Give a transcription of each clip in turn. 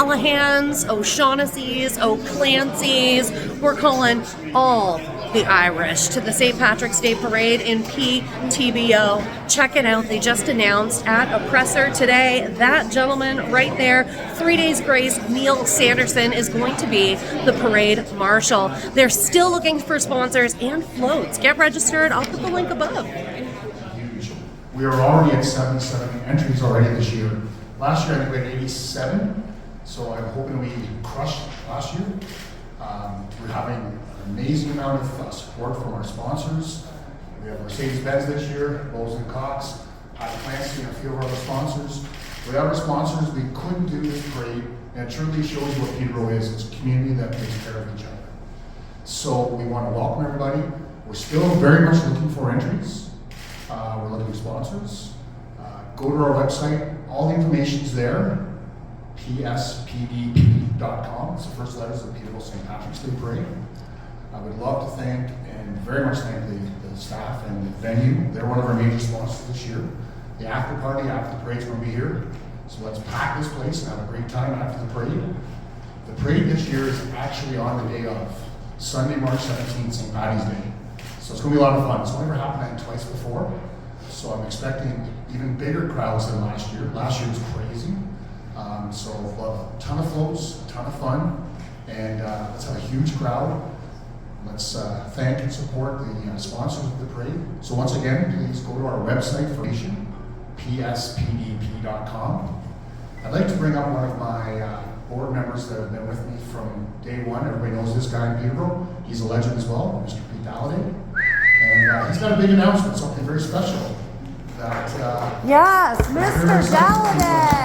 O'Callaghan's, O'Shaughnessy's, O'Clancy's. We're calling all the Irish to the St. Patrick's Day Parade in Ptbo. Check it out. They just announced at Oppressor today. That gentleman right there, 3 Days Grace Nail Sanderson, is going to be the parade marshal. They're still looking for sponsors and floats. Get registered. I'll put the link above. Huge. We are already at 77 entries already this year. Last year I think we had 87, so I'm hoping we crushed last year. We're having an amazing amount of support from our sponsors. We have Mercedes-Benz this year, Bowes & Cox, Clancy, and a few of our other sponsors. Without our sponsors, we couldn't do this parade, and it truly shows you what Peterborough is. It's a community that takes care of each other. So we want to welcome everybody. We're still very much looking for entries. We're looking for sponsors. Go to our website. All the information's there. pspdp.com. It's the first letters of Peterborough St. Patrick's Day Parade. I would love to thank and very much thank the staff and the venue. They're one of our major sponsors this year. The after party after the parade's going to be here. So let's pack this place and have a great time after the parade. The parade this year is actually on the day of Sunday, March 17th, St. Paddy's Day. So it's going to be a lot of fun. It's only ever happened twice before. So I'm expecting even bigger crowds than last year. Last year was crazy. So a ton of floats, a ton of fun, and let's have a huge crowd. Let's thank and support the sponsors of the parade. So once again, please go to our website for information, pspdp.com. I'd like to bring up one of my board members that have been with me from day one. Everybody knows this guy in Peterborough. He's a legend as well, Mr. Dalliday. And he's got a big announcement, something very special. That, yes, Mr. Dalliday.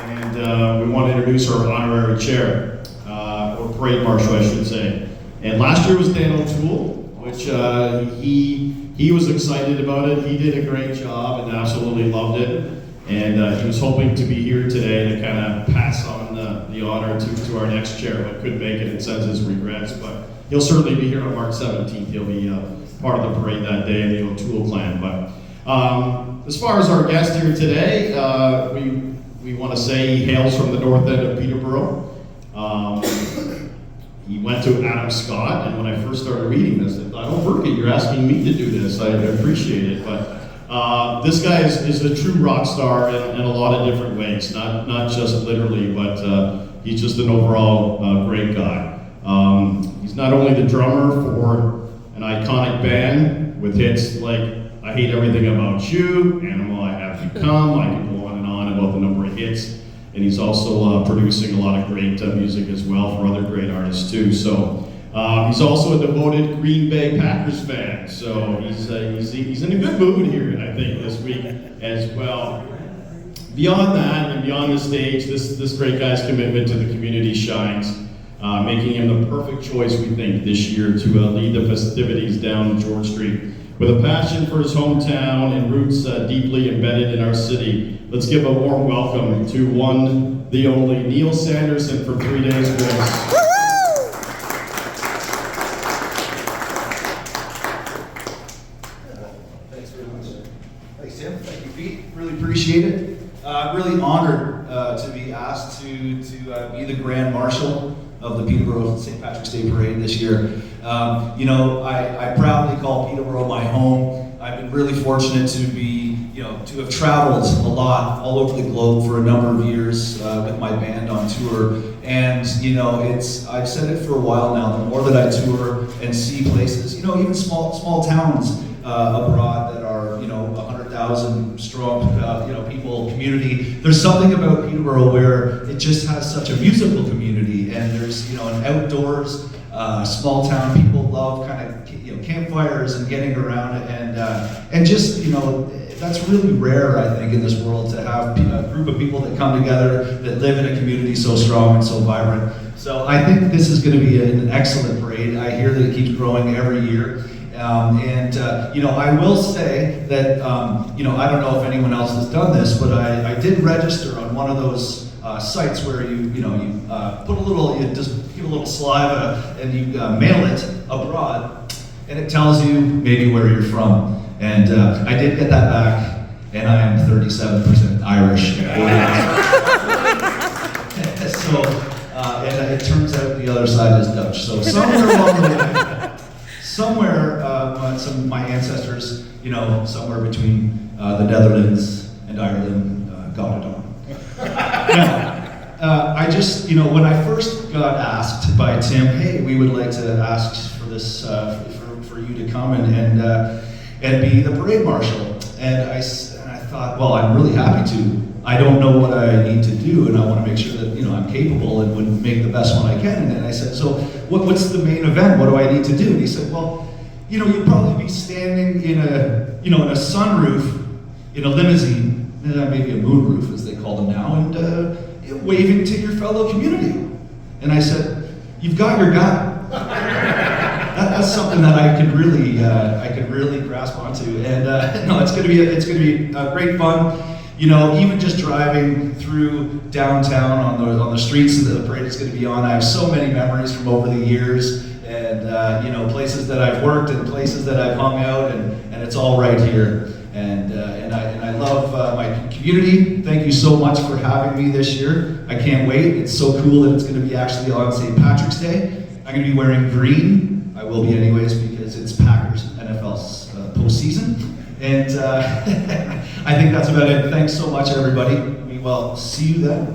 And we want to introduce our honorary chair, or parade marshal, I should say. And last year was Dan O'Toole, which he was excited about it. He did a great job and absolutely loved it. And he was hoping to be here today to kind of pass on the honor to our next chair, but couldn't make it and sends his regrets. But he'll certainly be here on March 17th. He'll be part of the parade that day in the O'Toole clan. But as far as our guest here today, we want to say he hails from the north end of Peterborough. He went to Adam Scott, and when I first started reading this, I thought, oh, Burke, you're asking me to do this. I appreciate it. But this guy is a true rock star in a lot of different ways, not just literally, but he's just an overall great guy. He's not only the drummer for an iconic band with hits like I Hate Everything About You, Animal I Have Become, I can go on and on about the number of hits, and he's also producing a lot of great music as well for other great artists too. So he's also a devoted Green Bay Packers fan, so he's in a good mood here, I think, this week as well. Beyond that, and beyond the stage, this great guy's commitment to the community shines, making him the perfect choice, we think, this year to lead the festivities down George Street. With a passion for his hometown and roots deeply embedded in our city, let's give a warm welcome to one, the only, Nail Sanderson from 3 Days Grace. Thanks very much. Thanks, Tim. Thank you, Pete. Really appreciate it. Really honored to be asked to be the Grand Marshal of the Peterborough St. Patrick's Day Parade this year. You know, I proudly call Peterborough my home. I've been really fortunate to be, to have traveled a lot all over the globe for a number of years with my band on tour. And, I've said it for a while now, the more that I tour and see places, even small towns abroad that are, 100,000 strong, people, community. There's something about Peterborough where it just has such a musical community, and there's, an outdoors, small town. People love kind of, campfires and getting around, and just, that's really rare, I think, in this world to have a group of people that come together that live in a community so strong and so vibrant. So I think this is going to be an excellent parade. I hear that it keeps growing every year. I will say that, I don't know if anyone else has done this, but I did register on one of those sites where you put a little, you just give a little saliva and you mail it abroad, and it tells you maybe where you're from. And I did get that back, and I am 37% Irish. So, and it turns out the other side is Dutch. So somewhere along the way, some of my ancestors, you know, somewhere between the Netherlands and Ireland, got it on. Now, I just, you know, when I first got asked by Tim, hey, we would like to ask for this, for you to come and be the parade marshal. And I thought, well, I'm really happy to. I don't know what I need to do, and I want to make sure that, you know, I'm capable and would make the best one I can. And then I said, so what's the main event? What do I need to do? And he said, well, you know, you'll probably be standing in a sunroof in a limousine, maybe a moonroof as they call them now, and waving to your fellow community. And I said, you've got your guy. That's something that I could really grasp onto. And no, it's going to be great fun. You know, even just driving through downtown on the streets that the parade is going to be on, I have so many memories from over the years, and you know, places that I've worked and places that I've hung out, and it's all right here. And I love my community. Thank you so much for having me this year. I can't wait. It's so cool that it's going to be actually on St. Patrick's Day. I'm going to be wearing green. I will be anyways because it's Packers NFL's postseason. And I think that's about it. Thanks so much, everybody. We will see you then.